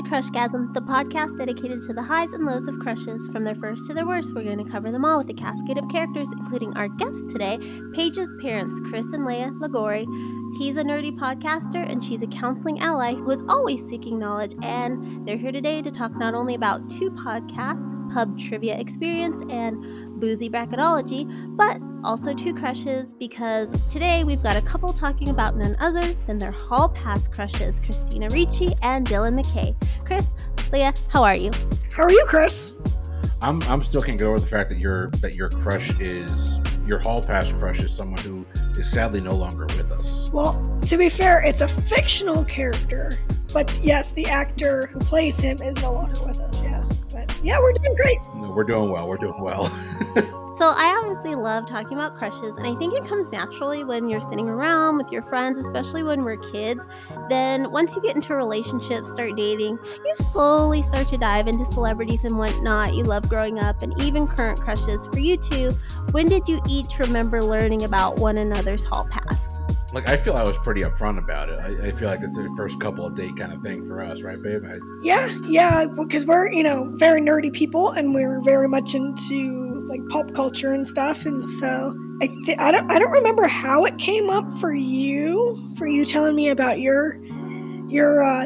Crushgasm, the podcast dedicated to the highs and lows of crushes. From their first to their worst, we're going to cover them all with a cascade of characters, including our guest today, Paige's parents, Chris and Leah Liguori. He's a nerdy podcaster, and she's a counseling ally who is always seeking knowledge, and they're here today to talk not only about two podcasts, Pub Trivia Experience and Boozy Bracketology, but also two crushes, because today we've got a couple talking about none other than their hall pass crushes, Christina Ricci and Dylan McKay. Chris, Leah, how are you? How are you, Chris? I'm still can't get over the fact that your crush is your hall pass crush is someone who is sadly no longer with us. Well, to be fair, it's a fictional character, but yes, the actor who plays him is no longer with us. Yeah, but yeah, we're doing great. No, we're doing well. We're doing well. So I obviously love talking about crushes, and I think it comes naturally when you're sitting around with your friends, especially when we're kids. Then once you get into a relationship, start dating, you slowly start to dive into celebrities and whatnot you love growing up, and even current crushes. For you two, when did you each remember learning about one another's hall pass? Like, I feel I was pretty upfront about it. I feel like it's a first couple of date kind of thing for us, right, babe? Yeah, because we're, very nerdy people, and we're very much into like pop culture and stuff, and so I don't remember how it came up for you telling me about your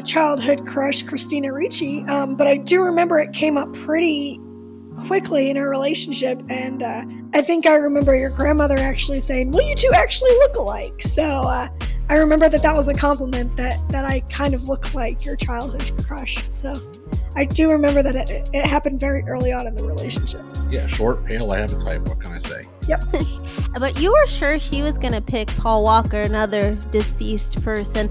childhood crush, Christina Ricci, but I do remember it came up pretty quickly in our relationship, and I think I remember your grandmother actually saying, well, you two actually look alike. So I remember that was a compliment, that I kind of look like your childhood crush. So I do remember that it happened very early on in the relationship. Yeah, short, pale, I have a type. What can I say? Yep. But you were sure she was going to pick Paul Walker, another deceased person.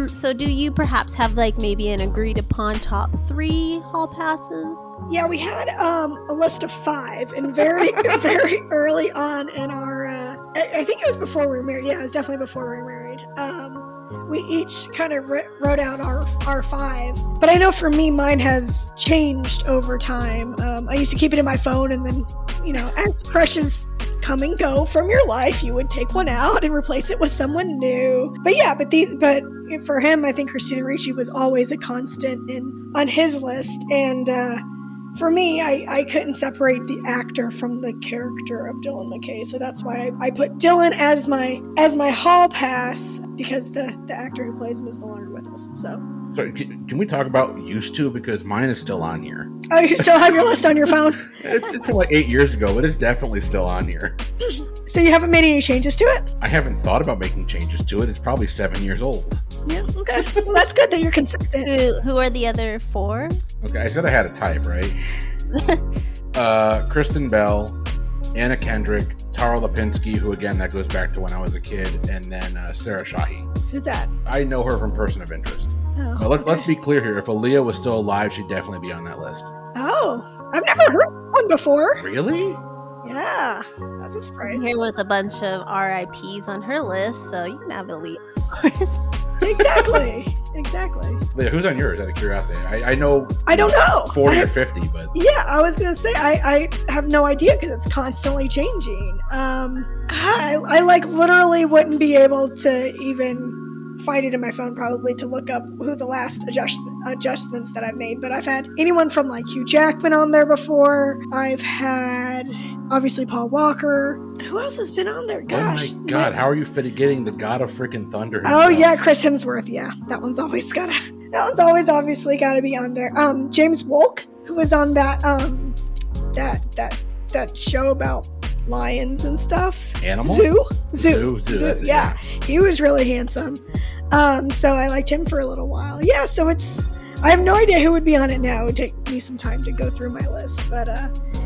So do you perhaps have like maybe an agreed upon top 3 hall passes? Yeah, we had a list of 5, and very, very early on in our, I think it was before we were married. Yeah, it was definitely before we were married. We each kind of wrote out our 5. But I know for me, mine has changed over time. I used to keep it in my phone, and then, as crushes come and go from your life, you would take one out and replace it with someone new. But yeah, but for him, I think Christina Ricci was always a constant on his list. And for me, I couldn't separate the actor from the character of Dylan McKay, so that's why I put Dylan as my hall pass, because the actor who plays him is no longer with us. So can we talk about used to, because mine is still on here. Oh, you still have your list on your phone? It's from like 8 years ago, but it's definitely still on here. So you haven't made any changes to it? I haven't thought about making changes to it. It's probably 7 years old. Yeah, okay. Well, that's good that you're consistent. Who are the other 4? Okay, I said I had a type, right? Kristen Bell, Anna Kendrick, Tara Lipinski, who again, that goes back to when I was a kid, and then Sarah Shahi. Who's that? I know her from Person of Interest. Oh, Now, let's be clear here. If Aaliyah was still alive, she'd definitely be on that list. Oh, I've never heard one before. Really? Yeah, that's a surprise. I'm here with a bunch of RIPs on her list, so you can have Elite, of course. Exactly. Leah, who's on yours, out of curiosity? I know. I don't know. 40 or 50, but yeah, I was gonna say I have no idea, because it's constantly changing. I like literally wouldn't be able to even find it in my phone, probably, to look up who the last adjustments that I've made. But I've had anyone from like Hugh Jackman on there before. I've had obviously Paul Walker. Who else has been on there? Gosh. Oh my God, how are you getting the God of freaking Thunder? Oh yeah, Chris Hemsworth. Yeah, that one's always obviously gotta be on there. James Wolk, who was on that that show about lions and stuff. Animal? Zoo. That's it, yeah, he was really handsome. So I liked him for a little while. Yeah, so I have no idea who would be on it now. It would take me some time to go through my list. But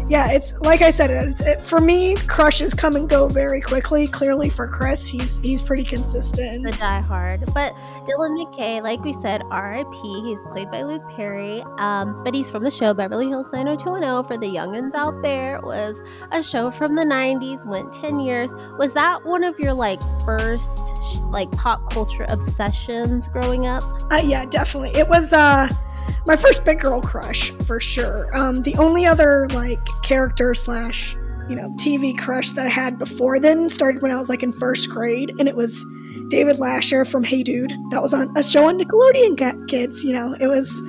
yeah, it's like I said, for me, crushes come and go very quickly. Clearly for Chris, he's pretty consistent. The diehard. But Dylan McKay, like we said, R.I.P. He's played by Luke Perry. But he's from the show Beverly Hills 90210. For the youngins out there, it was a show from the 90s, went 10 years. Was that one of your first pop culture obsessions growing up? Yeah, definitely. It was my first big girl crush, for sure. The only other character / TV crush that I had before then started when I was in first grade, and it was David Lasher from Hey Dude. That was on a show on Nickelodeon Kids. It was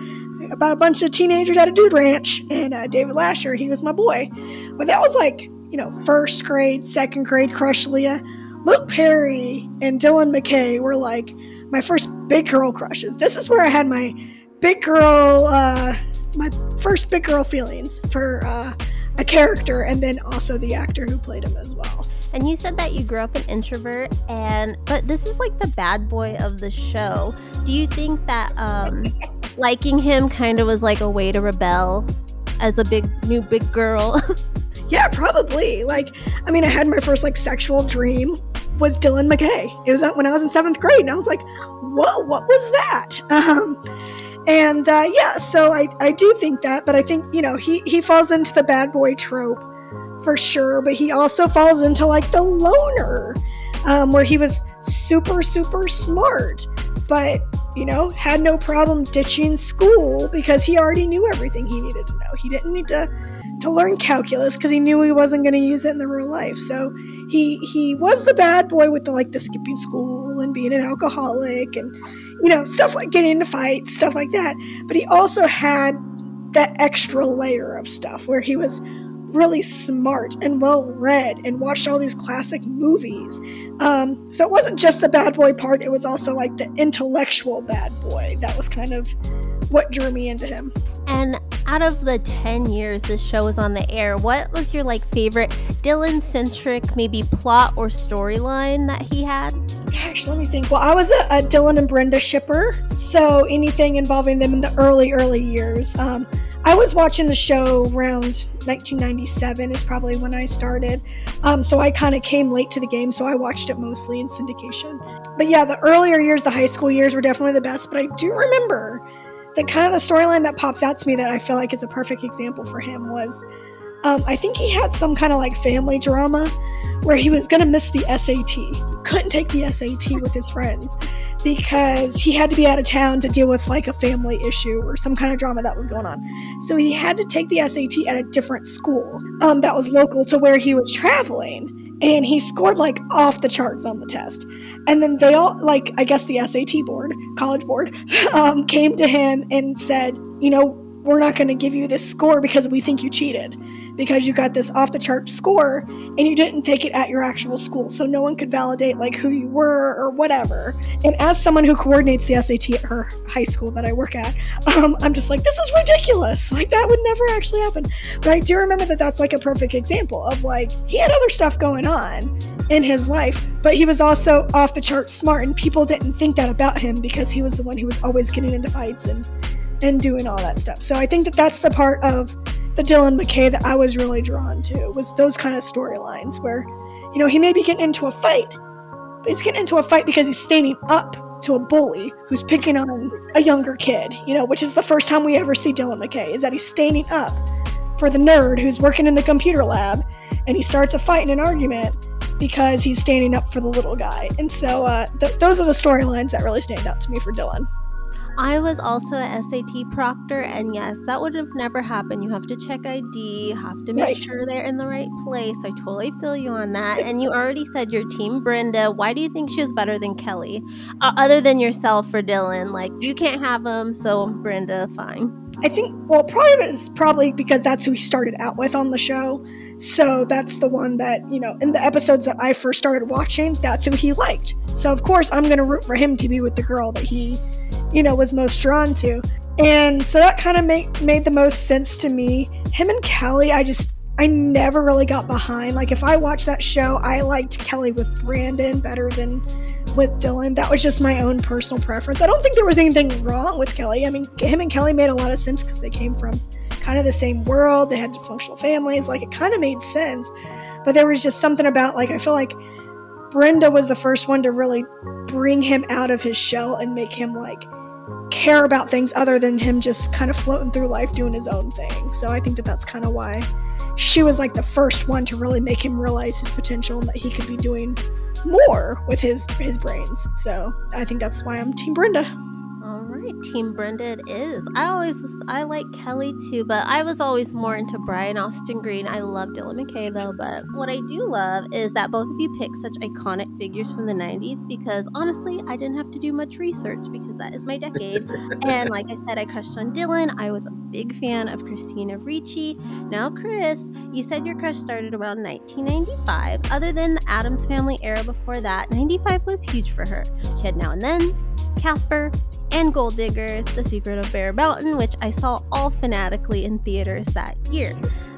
about a bunch of teenagers at a dude ranch, and David Lasher, he was my boy. But that was like, first grade, second grade crush Leah. Luke Perry and Dylan McKay were like my first big girl crushes. This is where I had my first big girl feelings for a character, and then also the actor who played him as well. And you said that you grew up an introvert, but this is like the bad boy of the show. Do you think that liking him kind of was like a way to rebel as a big girl? Yeah, probably. Like, I mean, I had my first like sexual dream was Dylan McKay. It was when I was in 7th grade, and I was like, whoa, what was that? So I do think that, but I think, he falls into the bad boy trope for sure, but he also falls into like the loner, where he was super, super smart, but, had no problem ditching school because he already knew everything he needed to know. He didn't need to learn calculus because he knew he wasn't going to use it in the real life. So he was the bad boy with the skipping school and being an alcoholic and, stuff like getting into fights, stuff like that. But he also had that extra layer of stuff where he was really smart and well-read and watched all these classic movies. So it wasn't just the bad boy part, it was also like the intellectual bad boy. That was kind of what drew me into him. And out of the 10 years this show was on the air, what was your favorite Dylan-centric maybe plot or storyline that he had? Gosh, let me think. Well, I was a Dylan and Brenda shipper, so anything involving them in the early years. I was watching the show around 1997 is probably when I started. So I kind of came late to the game, so I watched it mostly in syndication. But yeah, the earlier years, the high school years were definitely the best, but I do remember that kind of the storyline that pops out to me that I feel like is a perfect example for him was, I think he had some kind of family drama where he was going to miss the SAT. He couldn't take the SAT with his friends because he had to be out of town to deal with a family issue or some kind of drama that was going on. So he had to take the SAT at a different school that was local to where he was traveling. And he scored off the charts on the test. And then they all, I guess the SAT board, college board, came to him and said, we're not going to give you this score because we think you cheated because you got this off the chart score and you didn't take it at your actual school. So no one could validate who you were or whatever. And as someone who coordinates the SAT at her high school that I work at, I'm just like, this is ridiculous. That would never actually happen. But I do remember that that's a perfect example of he had other stuff going on in his life, but he was also off the chart smart and people didn't think that about him because he was the one who was always getting into fights and doing all that stuff. So I think that that's the part of the Dylan McKay that I was really drawn to, was those kind of storylines where, he may be getting into a fight, but he's getting into a fight because he's standing up to a bully who's picking on a younger kid, which is the first time we ever see Dylan McKay, is that he's standing up for the nerd who's working in the computer lab, and he starts a fight and an argument because he's standing up for the little guy. And so those are the storylines that really stand out to me for Dylan. I was also a SAT proctor, and yes, that would have never happened. You have to check ID, have to make sure they're in the right place. I totally feel you on that. And you already said your team, Brenda. Why do you think she was better than Kelly? Other than yourself for Dylan? You can't have him, so Brenda, fine. I think, part of it is probably because that's who he started out with on the show. So that's the one that, in the episodes that I first started watching, that's who he liked. So of course I'm going to root for him to be with the girl that he, was most drawn to. And so that kind of made the most sense to me. Him and Kelly, I never really got behind. If I watched that show, I liked Kelly with Brandon better than with Dylan. That was just my own personal preference. I don't think there was anything wrong with Kelly. I mean, him and Kelly made a lot of sense because they came from kind of the same world. They had dysfunctional families. It kind of made sense. But there was just something about, I feel like Brenda was the first one to really bring him out of his shell and make him, care about things other than him just kind of floating through life doing his own thing. So I think that that's kind of why she was the first one to really make him realize his potential and that he could be doing more with his brains. So I think that's why I'm Team Brenda. All right. right, Team Brenda it is. I like Kelly too, but I was always more into Brian Austin Green. I love Dylan McKay though, but what I do love is that both of you pick such iconic figures from the 90s because honestly, I didn't have to do much research because that is my decade. And like I said, I crushed on Dylan. I was a big fan of Christina Ricci. Now, Chris, you said your crush started around 1995. Other than the Addams Family era before that, 95 was huge for her. She had Now and Then, Casper, and Gold Diggers, The Secret of Bear Mountain, which I saw all fanatically in theaters that year.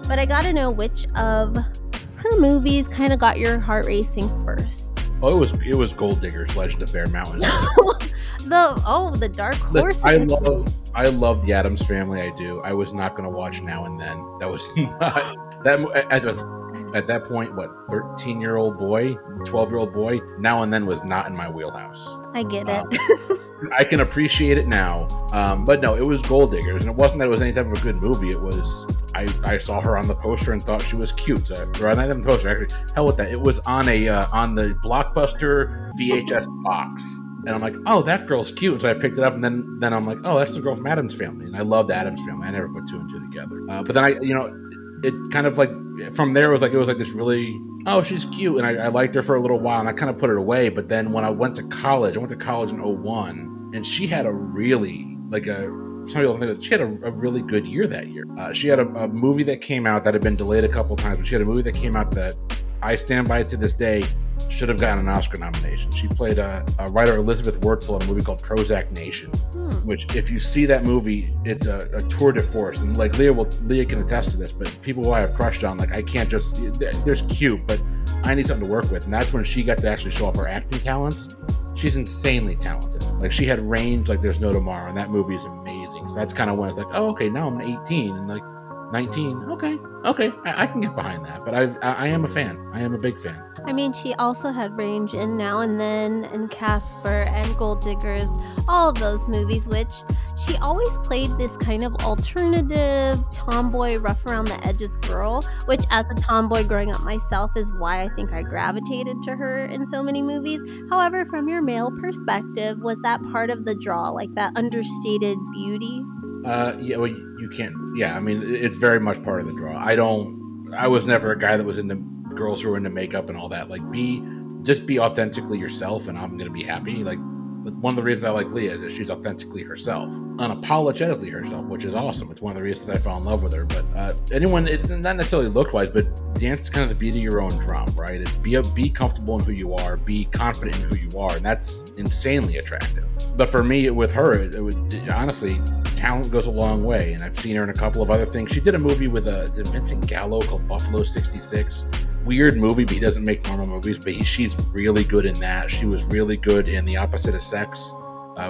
But I gotta know which of her movies kind of got your heart racing first. Oh, it was Gold Diggers, Legend of Bear Mountain. the Dark Horse. I love the Addams Family. I do. I was not going to watch Now and Then. That was not that at that point. What 13-year-old boy, 12-year-old boy? Now and Then was not in my wheelhouse. I get it. I can appreciate it now, but no, it was Gold Diggers, and it wasn't that it was any type of a good movie. It was I saw her on the poster and thought she was cute. Or not on the poster, actually. Hell with that. It was on on the Blockbuster VHS box. And I'm like, oh, that girl's cute. And so I picked it up, and then I'm like, oh, that's the girl from Addams Family. And I loved Addams Family. I never put two and two together. But then it kind of like from there it was like this really, oh, she's cute, and I liked her for a little while, and I kind of put it away. But then when I went to college in 2001, and she had a really some people think that she had a really good year that year. She had a movie that came out that had been delayed a couple of times, but she had a movie that came out that I stand by to this day should have gotten an Oscar nomination. She played a writer, Elizabeth Wurtzel, in a movie called Prozac Nation, which if you see that movie, it's a tour de force. And like Leah can attest to this, but people who I have crushed on, like I can't just, there's cute, but I need something to work with. And that's when she got to actually show off her acting talents. She's insanely talented. Like she had range like there's no tomorrow, and that movie is amazing. So that's kind of when it's like, oh, okay, now I'm 18 and like 19. Okay, I can get behind that. But I am a fan. I am a big fan. I mean, she also had range in Now and Then and Casper and Gold Diggers, all of those movies, which she always played this kind of alternative, tomboy, rough around the edges girl, which as a tomboy growing up myself is why I think I gravitated to her in so many movies. However, from your male perspective, was that part of the draw, like that understated beauty? Yeah, well, you can't. Yeah, I mean, it's very much part of the draw. I was never a guy that was into girls who were into makeup and all that. Like, just be authentically yourself, and I'm gonna be happy. Like, one of the reasons I like Leah is that she's authentically herself, unapologetically herself, which is awesome. It's one of the reasons I fell in love with her. But anyone, it's not necessarily look-wise, but dance is kind of the beat of your own drum, right? It's be comfortable in who you are, be confident in who you are, and that's insanely attractive. But for me, with her, it would honestly, talent goes a long way, and I've seen her in a couple of other things. She did a movie with Vincent Gallo called Buffalo 66. Weird movie, but he doesn't make normal movies, but she's really good in that. She was really good in The Opposite of Sex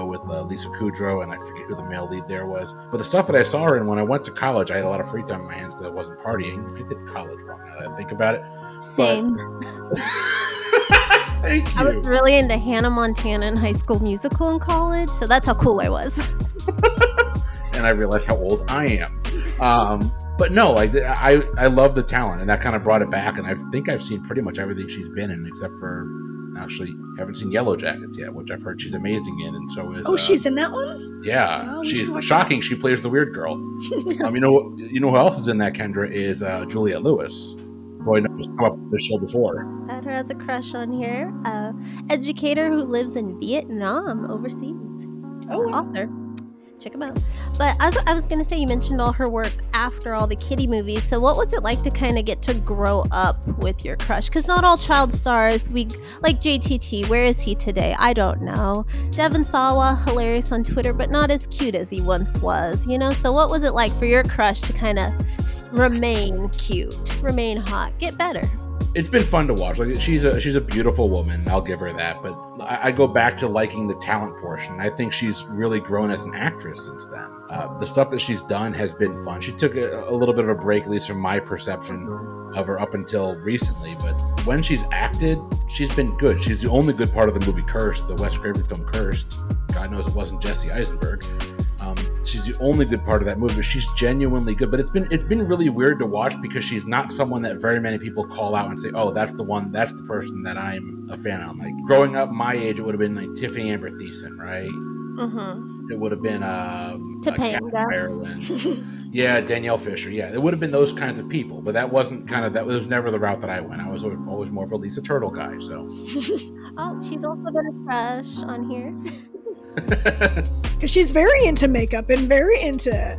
with Lisa Kudrow, and I forget who the male lead there was. But the stuff that I saw her in, when I went to college, I had a lot of free time in my hands because I wasn't partying. I did college wrong now that I think about it. Same. Thank you. I was really into Hannah Montana and High School Musical in college, so that's how cool I was. And I realized how old I am. But no, like I love the talent, and that kind of brought it back. And I think I've seen pretty much everything she's been in, except for actually haven't seen Yellow Jackets yet, which I've heard she's amazing in, and so is. Oh, she's in that one? Yeah, oh, she's shocking. She plays the weird girl. You know who else is in that, Kendra, is Juliette Lewis. Boy knows come up with this show before. Had her as a crush on here. Educator who lives in Vietnam overseas. Oh, wow. Author. Check them out. But as I was going to say, you mentioned all her work after all the kiddie movies. So what was it like to kind of get to grow up with your crush? Because not all child stars, like JTT, where is he today? I don't know. Devon Sawa, hilarious on Twitter, but not as cute as he once was, you know? So what was it like for your crush to kind of remain cute, remain hot, get better? It's been fun to watch. Like she's a beautiful woman. I'll give her that. But I go back to liking the talent portion. I think she's really grown as an actress since then. The stuff that she's done has been fun. She took a little bit of a break, at least from my perception of her, up until recently. But when she's acted, she's been good. She's the only good part of the movie Cursed, the Wes Craven film Cursed. God knows it wasn't Jesse Eisenberg. She's the only good part of that movie. She's genuinely good, but it's been really weird to watch because she's not someone that very many people call out and say, "Oh, that's the one, that's the person that I'm a fan of." Like growing up, my age, it would have been like Tiffany Amber Thiessen, right? Mm-hmm. It would have been Kat Topanga. Ireland. Yeah, Danielle Fisher. Yeah, it would have been those kinds of people. But that wasn't that was never the route that I went. I was always more of a Lisa Turtle guy. So. Oh, she's also got a crush on here. Because she's very into makeup and very into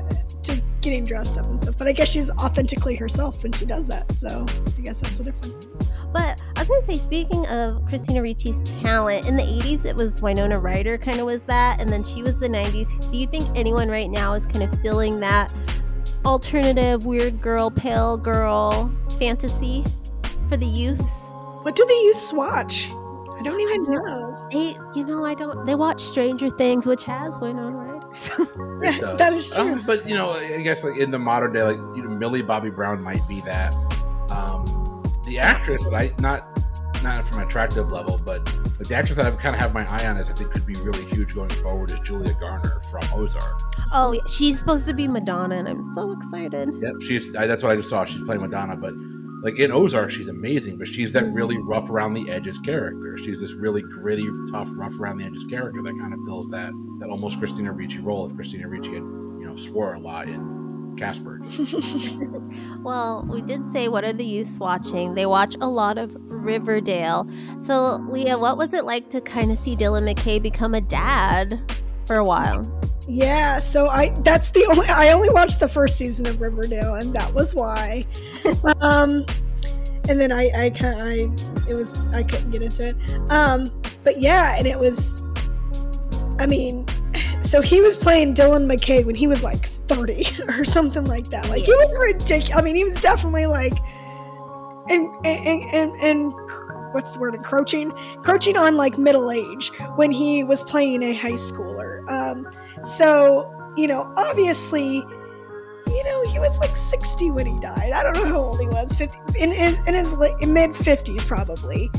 getting dressed up and stuff. But I guess she's authentically herself when she does that. So I guess that's the difference. But I was going to say, speaking of Christina Ricci's talent, in the 80s, it was Winona Ryder kind of was that. And then she was the 90s. Do you think anyone right now is kind of filling that alternative, weird girl, pale girl fantasy for the youths? What do the youths watch? I don't even know. They watch Stranger Things, which has Winona Ryder. So. Yeah, that is true. But I guess like in the modern day, Millie Bobby Brown might be that. The actress that not from an attractive level, but the actress that I kind of have my eye on is I think could be really huge going forward is Julia Garner from Ozark. Oh, yeah. She's supposed to be Madonna, and I'm so excited. Yep, that's what I just saw. She's playing Madonna, but like in Ozark, she's amazing, but she's that really rough around the edges character. She's this really gritty, tough, rough around the edges character that kind of fills that almost Christina Ricci role if Christina Ricci had swore a lot in Casper. Well, we did say what are the youths watching? They watch a lot of Riverdale. So, Leah, what was it like to kind of see Dylan McKay become a dad for a while? Yeah, so I only watched the first season of Riverdale, and that was why. And then I couldn't get into it. But yeah, and it was, so he was playing Dylan McKay when he was like 30 or something like that. Like, He was ridiculous. He was definitely like, and what's the word? Encroaching on like middle age when he was playing a high schooler. So, obviously, he was like 60 when he died. I don't know how old he was, 50, in his like mid 50s probably.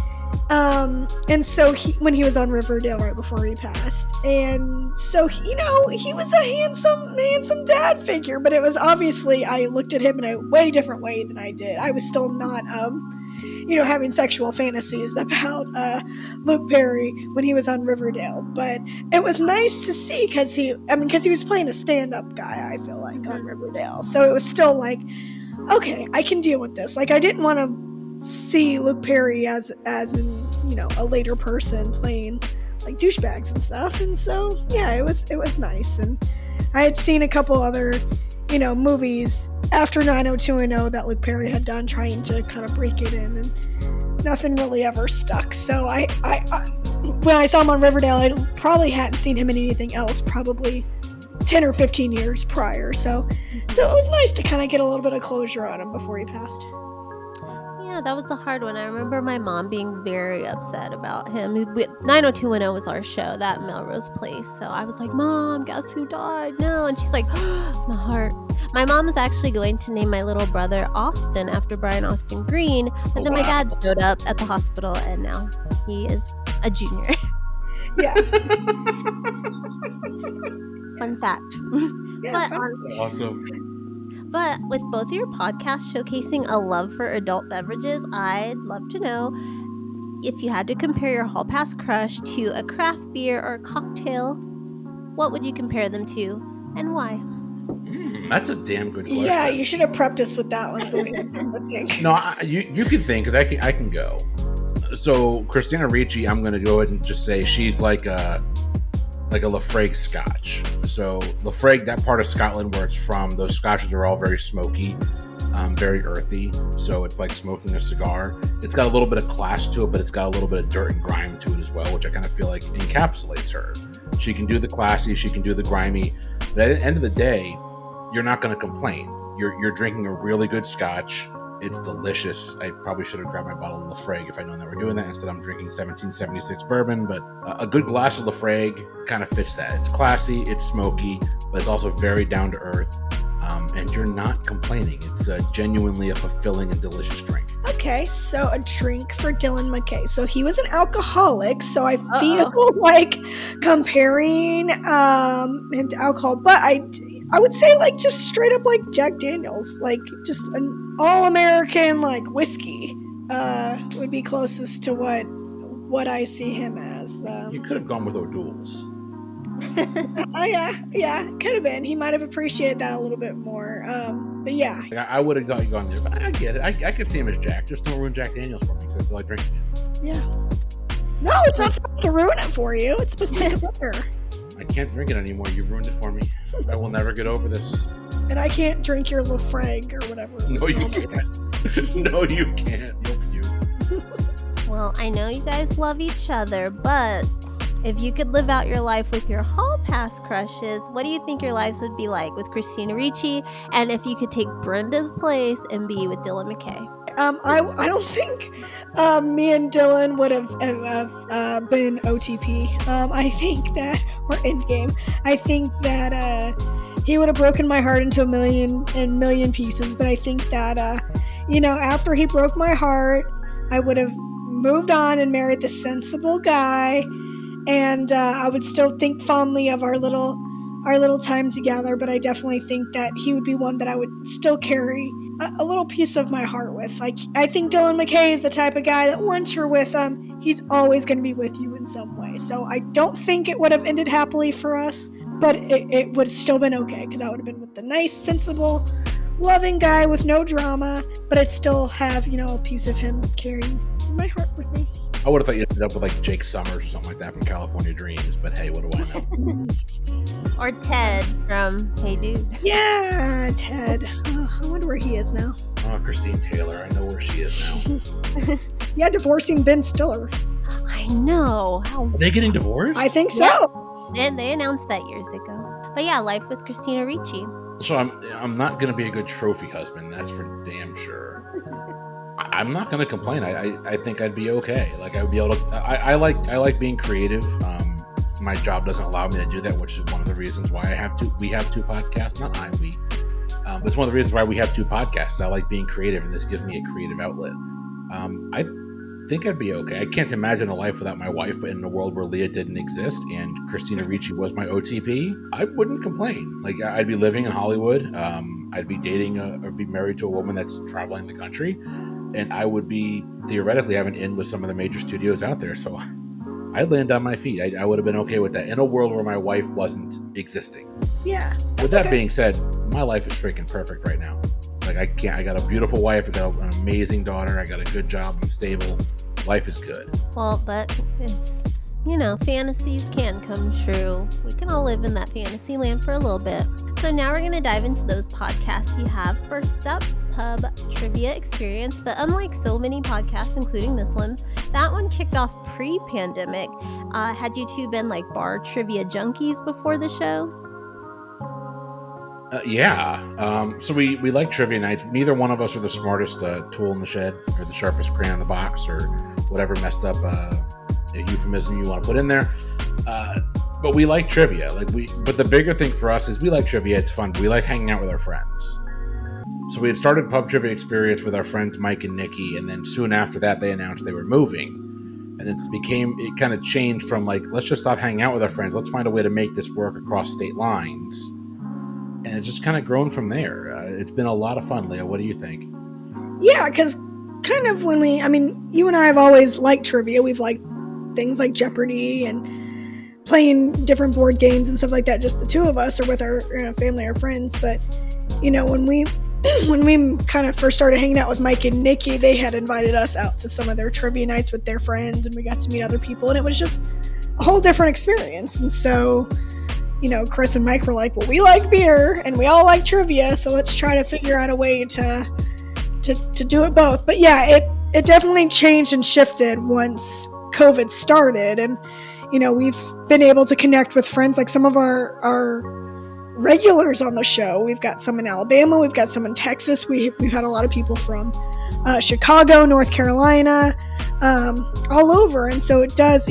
And so when he was on Riverdale right before he passed, and so he was a handsome dad figure, but it was obviously I looked at him in a way different way than I did. I was still not having sexual fantasies about Luke Perry when he was on Riverdale, but it was nice to see because he was playing a stand-up guy, I feel like, on Riverdale, so it was still like, okay, I can deal with this. Like, I didn't want to see Luke Perry as a later person playing like douchebags and stuff, and so yeah, it was nice. And I had seen a couple other movies after 90210 that Luke Perry had done trying to kind of break it in, and nothing really ever stuck. So I when I saw him on Riverdale, I probably hadn't seen him in anything else probably 10 or 15 years prior, so it was nice to kind of get a little bit of closure on him before he passed. Yeah, that was a hard one. I remember my mom being very upset about him. 90210 was our show, that Melrose Place. So I was like, Mom, guess who died? No. And she's like, my heart. My mom is actually going to name my little brother Austin after Brian Austin Green. But then my dad showed up at the hospital, and now he is a junior. Yeah. Fun fact. Yeah, but awesome. But with both of your podcasts showcasing a love for adult beverages, I'd love to know if you had to compare your Hall Pass crush to a craft beer or a cocktail, what would you compare them to and why? That's a damn good question. Yeah, you should have prepped us with that one so we can think. No, you can think, because I can go. So Christina Ricci, I'm going to go ahead and just say she's like a Lafroig Scotch. So Lafroig, that part of Scotland where it's from, those Scotches are all very smoky, very earthy. So it's like smoking a cigar. It's got a little bit of class to it, but it's got a little bit of dirt and grime to it as well, which I kind of feel like encapsulates her. She can do the classy, she can do the grimy, but at the end of the day, you're not going to complain. You're drinking a really good Scotch. It's delicious. I probably should have grabbed my bottle of Lafroig if I'd known that we're doing that. Instead, I'm drinking 1776 bourbon, but a good glass of Lafroig kind of fits that. It's classy, it's smoky, but it's also very down to earth, and you're not complaining. It's genuinely a fulfilling and delicious drink. Okay, so a drink for Dylan McKay. So he was an alcoholic, so I feel like comparing him to alcohol, but I would say like just straight up like Jack Daniels, like just an all-American like whiskey would be closest to what I see him as. You could have gone with O'Doul's. Oh yeah, could have been. He might have appreciated that a little bit more. But yeah, Like, I would have thought you gone there, but I get it. I could see him as Jack. Just don't ruin Jack Daniels for me because I still like drinking it. yeah. No, it's not supposed to ruin it for you. It's supposed to make it better. I can't drink it anymore. You've ruined it for me. I will never get over this. And I can't drink your Lafrag or whatever. No, you can't. No, you can't. You'll puke. Well, I know you guys love each other, but if you could live out your life with your hall pass crushes, what do you think your lives would be like with Christina Ricci? And if you could take Brenda's place and be with Dylan McKay? I don't think me and Dylan would have been OTP. I think that, or Endgame. I think that he would have broken my heart into a million pieces. But I think that after he broke my heart, I would have moved on and married the sensible guy, and I would still think fondly of our little time together. But I definitely think that he would be one that I would still carry a little piece of my heart with. Like, I think Dylan McKay is the type of guy that once you're with him, he's always going to be with you in some way. So I don't think it would have ended happily for us, but it would have still been okay, because I would have been with the nice, sensible, loving guy with no drama, but I'd still have, a piece of him carrying my heart with me. I would have thought you'd end up with like Jake Summers or something like that from California Dreams, but hey, what do I know? Or Ted from Hey Dude. Yeah, Ted. Oh, I wonder where he is now. Oh, Christine Taylor. I know where she is now. Yeah, divorcing Ben Stiller. I know. How Are they getting divorced? I think so. And they announced that years ago. But yeah, life with Christina Ricci. So I'm not going to be a good trophy husband. That's for damn sure. I'm not going to complain. I think I'd be okay. Like, I would be able to. I like being creative. My job doesn't allow me to do that, which is one of the reasons why we have two podcasts. Not we. But it's one of the reasons why we have two podcasts. I like being creative, and this gives me a creative outlet. I think I'd be okay. I can't imagine a life without my wife, but in a world where Leah didn't exist and Christina Ricci was my OTP, I wouldn't complain. Like, I'd be living in Hollywood. I'd be dating or be married to a woman that's traveling the country, and I would be theoretically having in with some of the major studios out there. So I'd land on my feet. I would have been okay with that in a world where my wife wasn't existing. Yeah. With that being said, my life is freaking perfect right now. Like, I got a beautiful wife. I got an amazing daughter. I got a good job. I'm stable. Life is good. Well, but if, fantasies can come true, we can all live in that fantasy land for a little bit. So now we're going to dive into those podcasts you have. First up, Pub Trivia Experience. But unlike so many podcasts, including this one, that one kicked off pre-pandemic. Had you two been like bar trivia junkies before the show? Yeah. So we like trivia nights. Neither one of us are the smartest tool in the shed or the sharpest crayon in the box or whatever messed up euphemism you want to put in there. But we like trivia. But the bigger thing for us is we like trivia. It's fun. We like hanging out with our friends. So we had started Pub Trivia Experience with our friends Mike and Nikki, and then soon after that they announced they were moving. And it kind of changed from like, let's just stop hanging out with our friends. Let's find a way to make this work across state lines. And it's just kind of grown from there. It's been a lot of fun, Leah. What do you think? Yeah, because kind of you and I have always liked trivia. We've liked things like Jeopardy and playing different board games and stuff like that, just the two of us or with our family or friends. But, when we kind of first started hanging out with Mike and Nikki, they had invited us out to some of their trivia nights with their friends, and we got to meet other people, and it was just a whole different experience. And so, Chris and Mike were like, well, we like beer and we all like trivia, so let's try to figure out a way to do it both. But yeah, it definitely changed and shifted once COVID started, and we've been able to connect with friends, like some of our regulars on the show. We've got some in Alabama, we've got some in Texas, we've had a lot of people from Chicago, North Carolina, all over. And so it does,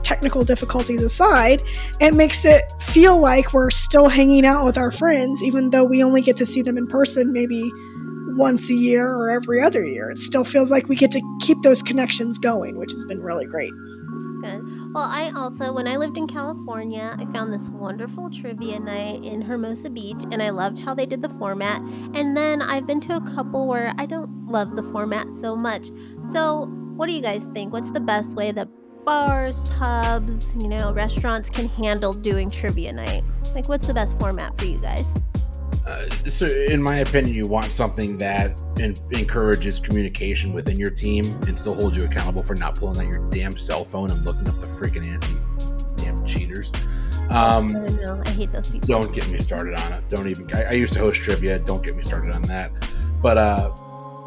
technical difficulties aside, it makes it feel like we're still hanging out with our friends, even though we only get to see them in person maybe once a year or every other year. It still feels like we get to keep those connections going, which has been really great. Good. Well, I also, when I lived in California, I found this wonderful trivia night in Hermosa Beach, and I loved how they did the format. And then I've been to a couple where I don't love the format so much. So what do you guys think? What's the best way that bars, pubs, restaurants can handle doing trivia night? Like, what's the best format for you guys? So, in my opinion, you want something that encourages communication within your team and still holds you accountable for not pulling out your damn cell phone and looking up the freaking answer. Damn cheaters. I know. I hate those people. Don't get me started on it. Don't even. I used to host trivia. Don't get me started on that. But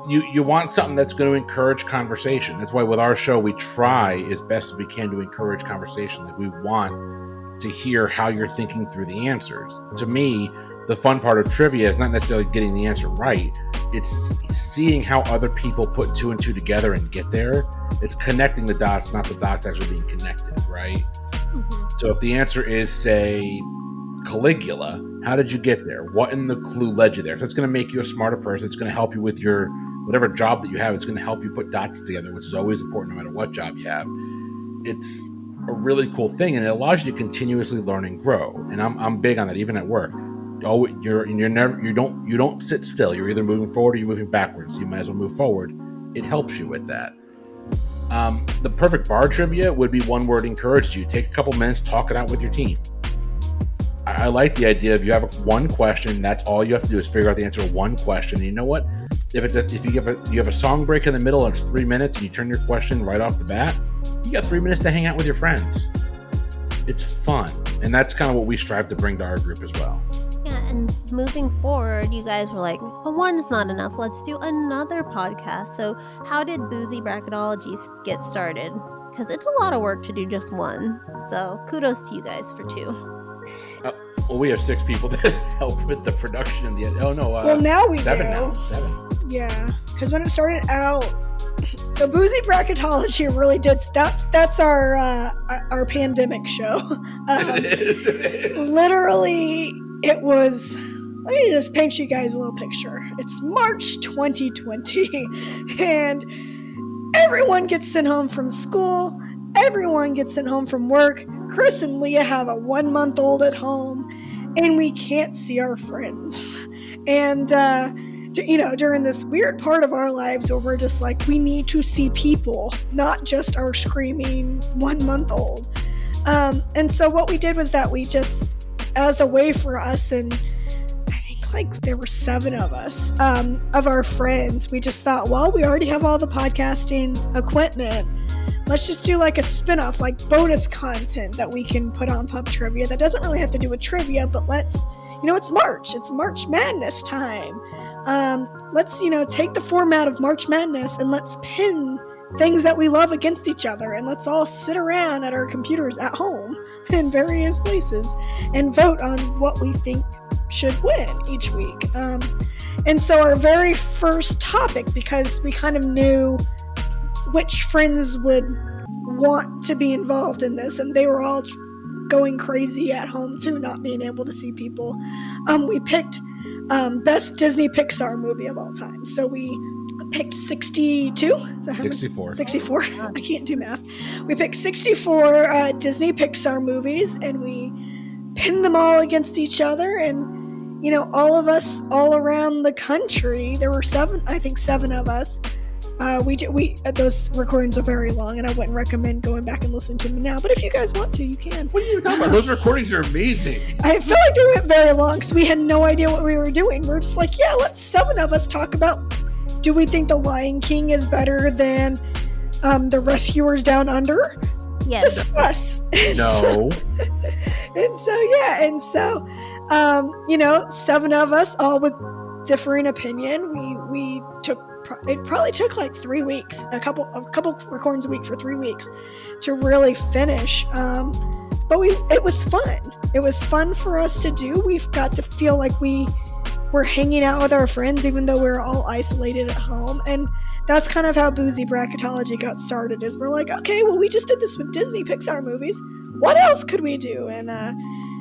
you want something that's going to encourage conversation. That's why with our show, we try as best as we can to encourage conversation. Like, we want to hear how you're thinking through the answers. To me, the fun part of trivia is not necessarily getting the answer right. It's seeing how other people put two and two together and get there. It's connecting the dots, not the dots actually being connected, right? Mm-hmm. So if the answer is, say, Caligula, how did you get there? What in the clue led you there? So it's going to make you a smarter person. It's going to help you with your whatever job that you have. It's going to help you put dots together, which is always important no matter what job you have. It's a really cool thing, and it allows you to continuously learn and grow. And I'm big on that, even at work. Oh, you don't sit still. You're either moving forward or you're moving backwards. So you might as well move forward. It helps you with that. The perfect bar trivia would be one word encouraged you. Take a couple minutes, talk it out with your team. I like the idea of you have one question. That's all you have to do is figure out the answer to one question. And you know what? If you have a song break in the middle, it's 3 minutes, and you turn your question right off the bat, you got 3 minutes to hang out with your friends. It's fun, and that's kind of what we strive to bring to our group as well. Yeah, and moving forward, you guys were like, one's not enough. Let's do another podcast. So how did Boozy Bracketology get started? Because it's a lot of work to do just one. So kudos to you guys for 2. Well, we have 6 people that help with the production and the. Oh no! Well, now we 7 do. now. 7. Yeah, because when it started out, so Boozy Bracketology really did. That's our pandemic show. Literally, it was. Let me just paint you guys a little picture. It's March 2020, and everyone gets sent home from school. Everyone gets sent home from work. Chris and Leah have a 1-month-old at home, and we can't see our friends. And, during this weird part of our lives where we're just like, we need to see people, not just our screaming 1-month-old. And so what we did was that we just, as a way for us, and I think like there were 7 of us, of our friends, we just thought, well, we already have all the podcasting equipment. Let's just do like a spin-off, like bonus content that we can put on Pub Trivia that doesn't really have to do with trivia, but let's, it's March. It's March Madness time. Let's, take the format of March Madness and let's pin things that we love against each other, and let's all sit around at our computers at home in various places and vote on what we think should win each week. And so our very first topic, because we kind of knew which friends would want to be involved in this, and they were all going crazy at home too, not being able to see people. We picked best Disney Pixar movie of all time. So we picked 62? 64. I can't do math. We picked 64 Disney Pixar movies, and we pinned them all against each other. And, all of us all around the country, there were 7 of us. Those recordings are very long, and I wouldn't recommend going back and listening to them now. But if you guys want to, you can. What are you talking about? Those recordings are amazing. I feel like they went very long because we had no idea what we were doing. We're just like, yeah, let's 7 of us talk about, do we think The Lion King is better than The Rescuers Down Under? Yes. Discuss. No. And so, 7 of us, all with differing opinion. We took. It probably took like 3 weeks, a couple recordings a week for 3 weeks to really finish. But it was fun. It was fun for us to do. We've got to feel like we were hanging out with our friends, even though we were all isolated at home. And that's kind of how Boozy Bracketology got started. Is we're like, okay, well, we just did this with Disney Pixar movies. What else could we do? And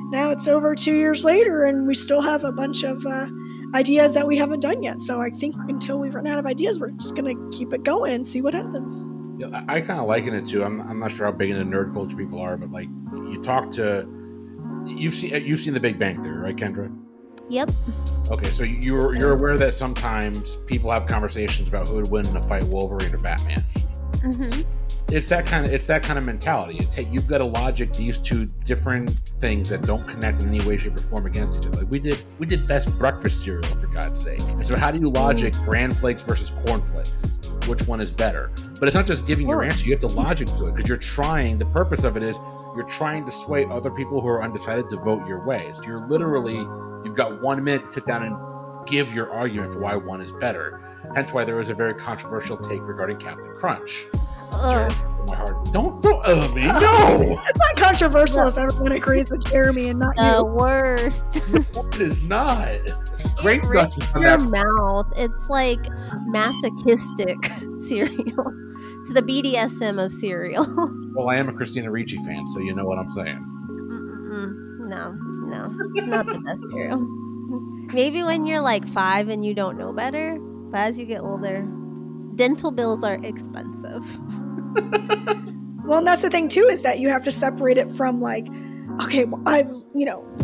now it's over 2 years later, and we still have a bunch of ideas that we haven't done yet. So I think until we run out of ideas, we're just going to keep it going and see what happens. Yeah, I kind of liken it to, I'm not sure how big into nerd culture people are, but like you talk to, you've seen The Big Bang Theory, right, Kendra? Yep. Okay, so you're aware that sometimes people have conversations about who would win in a fight, Wolverine or Batman. Mm-hmm. it's that kind of mentality. It's, hey, you've got to logic these two different things that don't connect in any way, shape, or form against each other. Like we did best breakfast cereal, for God's sake. And so how do you logic bran flakes versus corn flakes? Which one is better? But it's not just giving your answer. You have to logic to it, because the purpose of it is you're trying to sway other people who are undecided to vote your way. So you've got 1 minute to sit down and give your argument for why one is better. Hence why there was a very controversial take regarding Captain Crunch. My heart. Don't me. No. It's not controversial if everyone agrees with Jeremy and not The you. worst. It is not. Great It guts rips on your that. mouth. It's like masochistic cereal. It's the BDSM of cereal. Well, I am a Christina Ricci fan, so you know what I'm saying. No, not the best cereal. Maybe when you're like 5 and you don't know better, but as you get older, dental bills are expensive. Well, and that's the thing too, is that you have to separate it from like, okay, well, I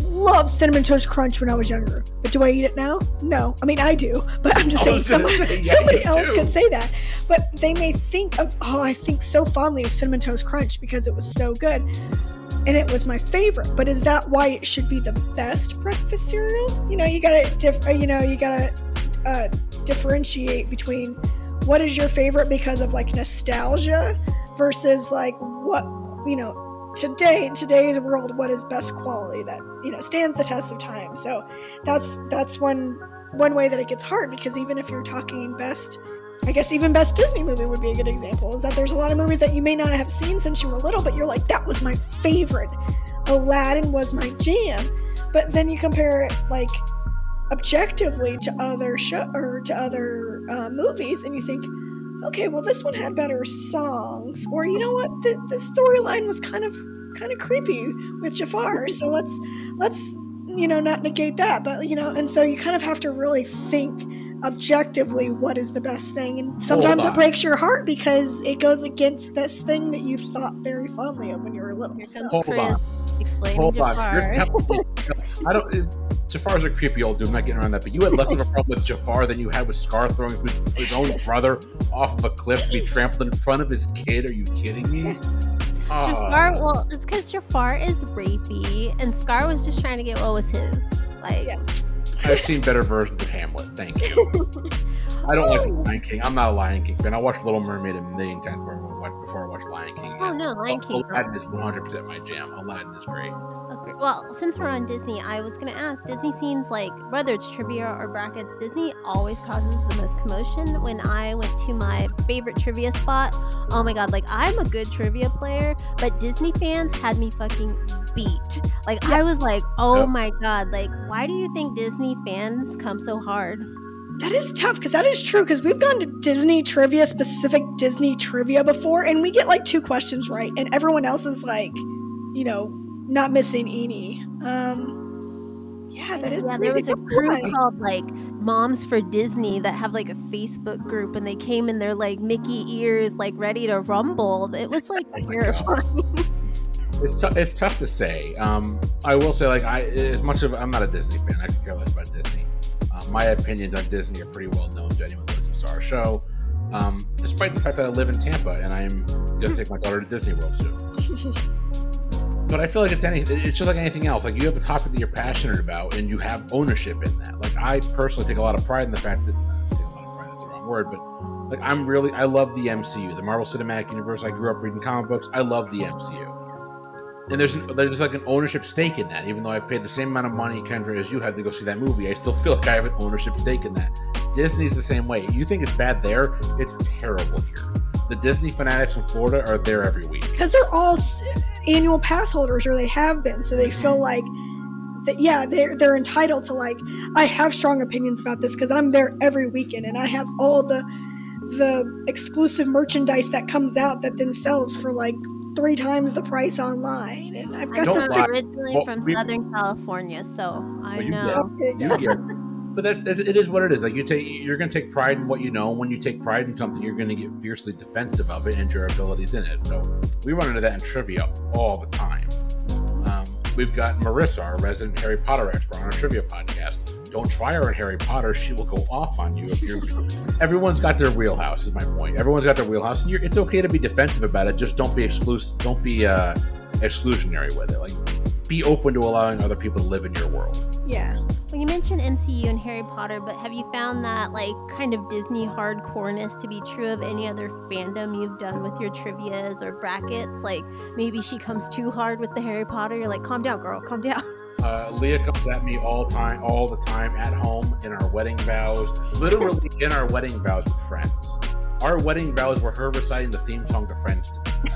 loved Cinnamon Toast Crunch when I was younger, but do I eat it now? No. I mean, I do, but I'm just saying somebody else could say that. But they may think of, I think so fondly of Cinnamon Toast Crunch because it was so good. And it was my favorite, but is that why it should be the best breakfast cereal? You gotta differentiate between what is your favorite because of like nostalgia versus like what today in today's world, what is best quality that stands the test of time. So that's one way that it gets hard, because even if you're talking best, I guess even best Disney movie would be a good example, is that there's a lot of movies that you may not have seen since you were little, but you're like, that was my favorite. Aladdin was my jam. But then you compare it like objectively to other movies, and you think, okay, well, this one had better songs, or you know what, this storyline was kind of creepy with Jafar, so let's not negate that, but and so you kind of have to really think objectively what is the best thing, and sometimes it breaks your heart because it goes against this thing that you thought very fondly of when you were little. Hold on. Explaining Jafar. I don't. Jafar's a creepy old dude. I'm not getting around that. But you had less of a problem with Jafar than you had with Scar throwing his own brother off of a cliff to be trampled in front of his kid. Are you kidding me? Jafar, well, it's because Jafar is rapey, and Scar was just trying to get what was his. Like, yeah. I've seen better versions of Hamlet. Thank you. I don't like Lion King. I'm not a Lion King fan. I watched Little Mermaid a million times before I watched Lion King. Oh no, Lion King. Aladdin is 100% my jam. Aladdin is great. Okay. Well, since we're on Disney, I was gonna ask. Disney seems like, whether it's trivia or brackets, Disney always causes the most commotion. When I went to my favorite trivia spot, oh my god, like I'm a good trivia player, but Disney fans had me fucking beat. Like I was like, oh my god, like why do you think Disney fans come so hard? That is tough, because that is true, because we've gone to Disney trivia, specific Disney trivia before, and we get like 2 questions right, and everyone else is like, not missing any. That is crazy. There was a group called like Moms for Disney that have like a Facebook group, and they came in their like Mickey ears, like ready to rumble. It was like terrifying. It's tough to say. I will say, like, as much of I'm not a Disney fan, I could care less about Disney. My opinions on Disney are pretty well known to anyone who listens to our show. Despite the fact that I live in Tampa and I'm gonna take my daughter to Disney World soon. But I feel like it's just like anything else. Like, you have a topic that you're passionate about and you have ownership in that. Like, I personally take a lot of pride in the fact that, that's the wrong word, but like I love the MCU, the Marvel Cinematic Universe. I grew up reading comic books. I love the MCU. And there's like an ownership stake in that. Even though I've paid the same amount of money, Kendra, as you have to go see that movie, I still feel like I have an ownership stake in that. Disney's the same way. You think it's bad there, it's terrible here. The Disney fanatics in Florida are there every week. Because they're all annual pass holders, or they have been, so they feel like that, they're entitled to, like, I have strong opinions about this because I'm there every weekend and I have all the exclusive merchandise that comes out that then sells for like 3 times the price online, and I've got this. I'm originally from Southern California, so I know. But it is what it is. Like, you're going to take pride in what you know. When you take pride in something, you're going to get fiercely defensive of it and your abilities in it. So we run into that in trivia all the time. We've got Marissa, our resident Harry Potter expert, on our trivia podcast. don't try her in Harry Potter. She will go off on you. Everyone's got their wheelhouse, is my point. Everyone's got their wheelhouse, and it's okay to be defensive about it. Just don't be exclusive. Don't be exclusionary with it. Like, be open to allowing other people to live in your world. Yeah. Well, you mentioned MCU and Harry Potter, but have you found that like kind of Disney hardcoreness to be true of any other fandom you've done with your trivias or brackets? Like maybe she comes too hard with the Harry Potter. You're like, calm down, girl, calm down. Leah comes at me all the time at home, in our wedding vows, literally in our wedding vows with Friends. Our wedding vows were her reciting the theme song to Friends to me.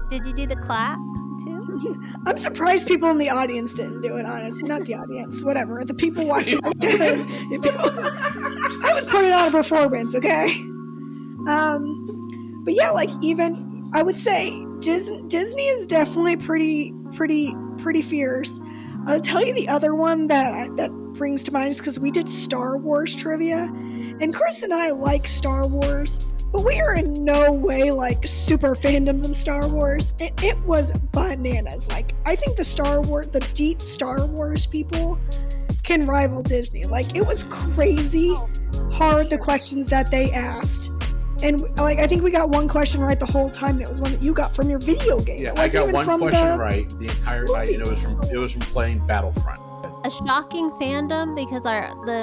Did you do the clap too? I'm surprised people in the audience didn't do it, honestly. Not the audience, whatever. The people watching. I was putting on a performance, okay? But yeah, like even, I would say Disney is definitely pretty fierce. I'll tell you the other one that brings to mind is because we did Star Wars trivia, and Chris and I like Star Wars, but we are in no way like super fandoms of Star Wars. It was bananas. Like, I think the deep Star Wars people can rival Disney. Like, it was crazy hard, the questions that they asked. And like, I think we got one question right the whole time, and it was one that you got from your video game. Yeah, I got one question right the entire night, and it was from playing Battlefront. A shocking fandom, because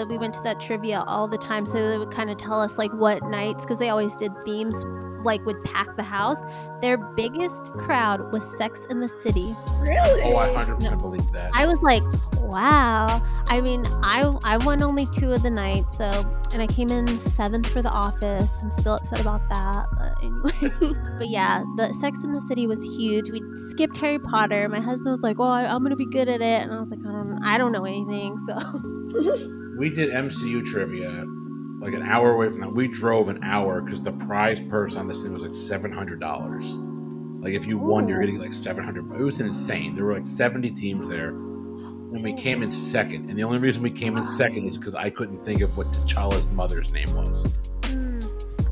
we went to that trivia all the time, so they would kind of tell us like what nights, because they always did themes, like would pack the house. Their biggest crowd was Sex in the City. Really? Oh, I 100% believe that. I was like, wow. I mean, I won only 2 of the nights, and I came in 7th for The Office. I'm still upset about that, but anyway. But yeah, the Sex in the City was huge. We skipped Harry Potter. My husband was like, "Oh, I'm gonna be good at it," and I was like, I don't know anything. So we did MCU trivia like an hour away from that. We drove an hour because the prize purse on this thing was like $700. Like, if you won, you're getting like $700. It was insane. There were like 70 teams there, and we came in second. And the only reason we came in second is because I couldn't think of what T'Challa's mother's name was.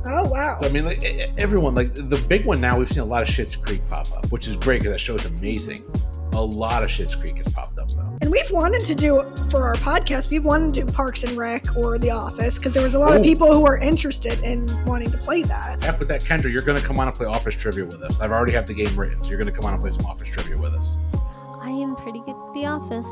Oh, wow. So, I mean, like, everyone, like, the big one now, we've seen a lot of Schitt's Creek pop up, which is great because that show's amazing. A lot of Schitt's Creek has popped up, though. And we've wanted to do, for our podcast, we've wanted to do Parks and Rec or The Office, because there was a lot of people who are interested in wanting to play that. Yeah, but Kendra, you're going to come on and play Office Trivia with us. I've already have the game written, so you're going to come on and play some Office Trivia with us. I am pretty good at The Office.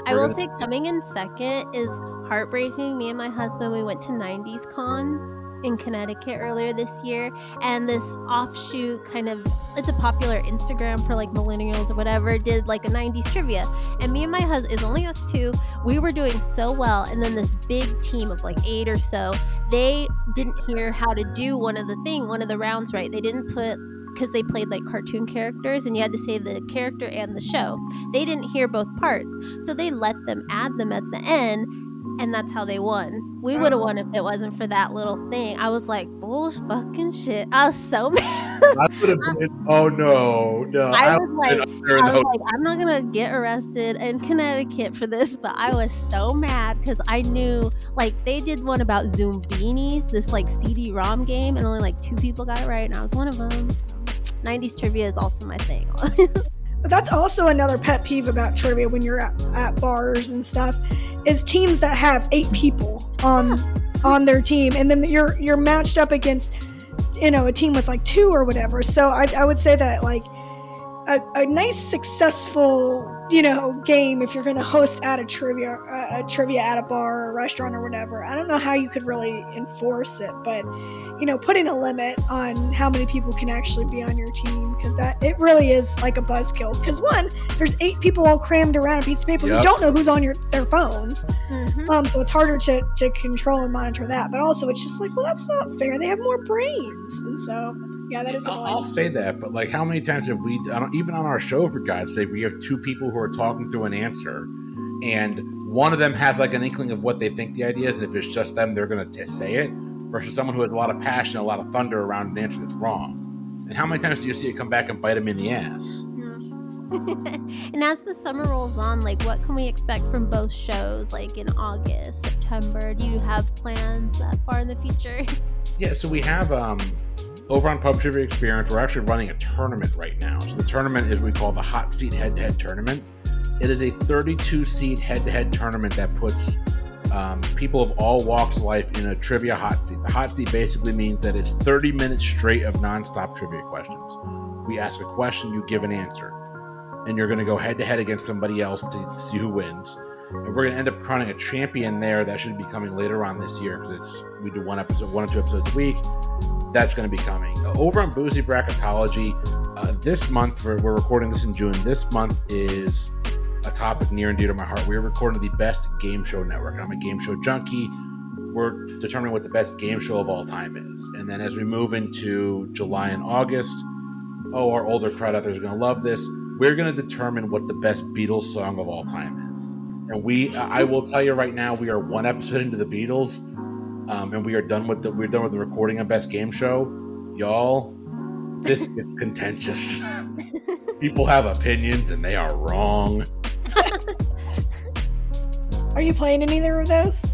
I will say coming in second is heartbreaking. Me and my husband, we went to 90s Con in Connecticut earlier this year, and this offshoot it's a popular Instagram for like millennials or whatever, did like a 90s trivia, and me and my husband, it's only us 2, we were doing so well, and then this big team of like 8 or so, they didn't hear how to do one of the rounds right. They didn't put, because they played like cartoon characters and you had to say the character and the show. They didn't hear both parts, so they let them add them at the end, and that's how they won. We would have won if it wasn't for that little thing. I was like, bull fucking shit. I was so mad. I would have been, oh no. I was like, I'm not gonna get arrested in Connecticut for this, but I was so mad because I knew, like, they did one about Zoombinis, this like CD-ROM game, and only like 2 people got it right, and I was one of them. 90s trivia is also my thing. But that's also another pet peeve about trivia when you're at bars and stuff, is teams that have 8 people on their team, and then you're matched up against, a team with like 2 or whatever. So I would say that like a nice successful game, if you're going to host at a trivia at a bar or a restaurant or whatever, I don't know how you could really enforce it, but putting a limit on how many people can actually be on your team, because that it really is like a buzzkill. Because one, there's 8 people all crammed around a piece of paper. Yep. You don't know who's on their phones, so it's harder to control and monitor that. But also, it's just like, well, that's not fair. They have more brains, and so. Yeah, that is annoying. I'll say that, but like, how many times have we, even on our show, for God's sake, we have 2 people who are talking through an answer, and one of them has like an inkling of what they think the idea is, and if it's just them, they're going to say it, versus someone who has a lot of passion, a lot of thunder around an answer that's wrong. And how many times do you see it come back and bite them in the ass? And as the summer rolls on, like, what can we expect from both shows, like in August, September? Do you have plans that far in the future? Yeah, so we have over on Pub Trivia Experience, we're actually running a tournament right now. So the tournament is what we call the Hot Seat Head-to-Head Tournament. It is a 32-seed head-to-head tournament that puts people of all walks of life in a trivia hot seat. The hot seat basically means that it's 30 minutes straight of nonstop trivia questions. We ask a question, you give an answer. And you're going to go head-to-head against somebody else to see who wins. And we're going to end up crowning a champion there. That should be coming later on this year because we do one or two episodes a week. That's going to be coming. Over on Boozy Bracketology, this month, we're recording this in June. This month is a topic near and dear to my heart. We're recording the best game show network. I'm a game show junkie. We're determining what the best game show of all time is. And then as we move into July and August, our older crowd out there is going to love this. We're going to determine what the best Beatles song of all time is. And I will tell you right now, we are one episode into the Beatles, and we're done with the recording of Best Game Show. Y'all, this is contentious. People have opinions, and they are wrong. Are you playing in either of those?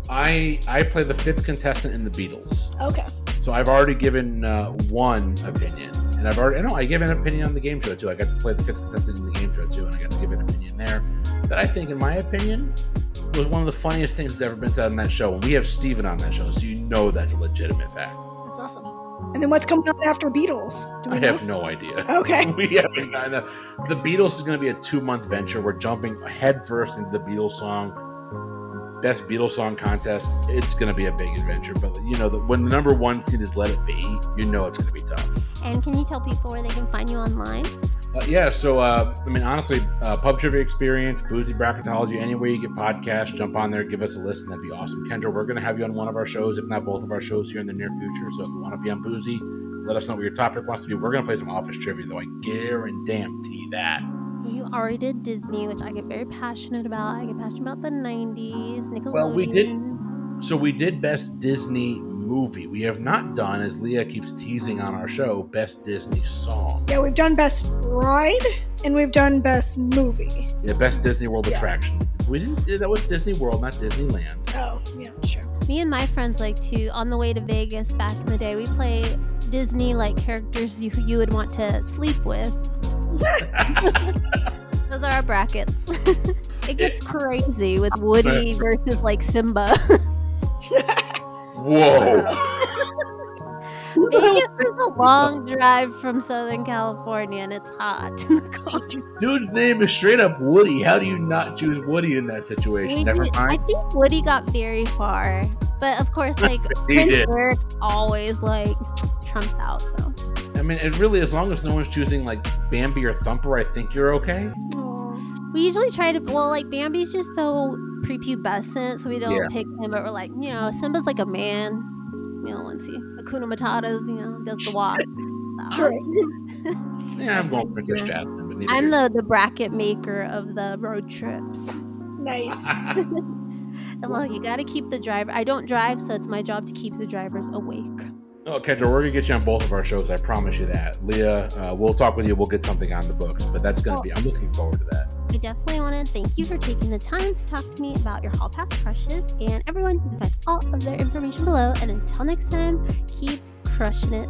I play the fifth contestant in the Beatles. Okay. So I've already given one opinion. And I gave an opinion on the game show too. I got to play the fifth contestant in the game show too, and I got to give an opinion there that I think, in my opinion, was one of the funniest things that's ever been said on that show. And we have Steven on that show, so you know that's a legitimate fact. That's awesome. And then what's coming up after Beatles? I have no idea. Okay. We haven't gotten that. The Beatles is going to be a 2-month venture. We're jumping headfirst into the Beatles song. Best Beatles song contest. It's going to be a big adventure, but when the number one seed is Let It Be, it's going to be tough. And can you tell people where they can find you online? Honestly, Pub Trivia Experience, Boozy Bracketology, anywhere you get podcasts, jump on there, give us a listen. That'd be awesome. Kendra, we're going to have you on one of our shows, if not both of our shows here in the near future. So if you want to be on Boozy, let us know what your topic wants to be. We're going to play some office trivia, though. I guarantee that. You already did Disney, which I get very passionate about. I get passionate about the 90s, Nickelodeon. Well, we did Best Disney Movie. We have not done, as Leah keeps teasing on our show, Best Disney Song. Yeah, we've done Best Ride, and we've done Best Movie. Yeah, Best Disney World Attraction. We didn't. That was Disney World, not Disneyland. Oh, yeah, sure. Me and my friends like to, on the way to Vegas back in the day, we play Disney-like characters you would want to sleep with. Those are our brackets. It gets crazy with Woody versus Simba. Whoa. Vegas is a long drive from Southern California, and it's hot in the car. Dude's name is straight up Woody. How do you not choose Woody in that situation? Never mind. I think Woody got very far, but of course, Prince Eric always trumps out. So it really, as long as no one's choosing Bambi or Thumper, I think you're okay. We usually try to, Bambi's just so prepubescent, so we don't pick him, but we're Simba's like a man, once he Hakuna Matata's, does the walk. Sure. Yeah, I'm going Princess Jasmine. But I'm the bracket maker of the road trips. Nice. You got to keep the driver. I don't drive, so it's my job to keep the drivers awake. Oh, Kendra, we're going to get you on both of our shows. I promise you that. Leah, we'll talk with you. We'll get something on the books, but that's going to be, I'm looking forward to that. I definitely want to thank you for taking the time to talk to me about your Hall Pass crushes, and everyone, you can find all of their information below. And until next time, keep crushing it.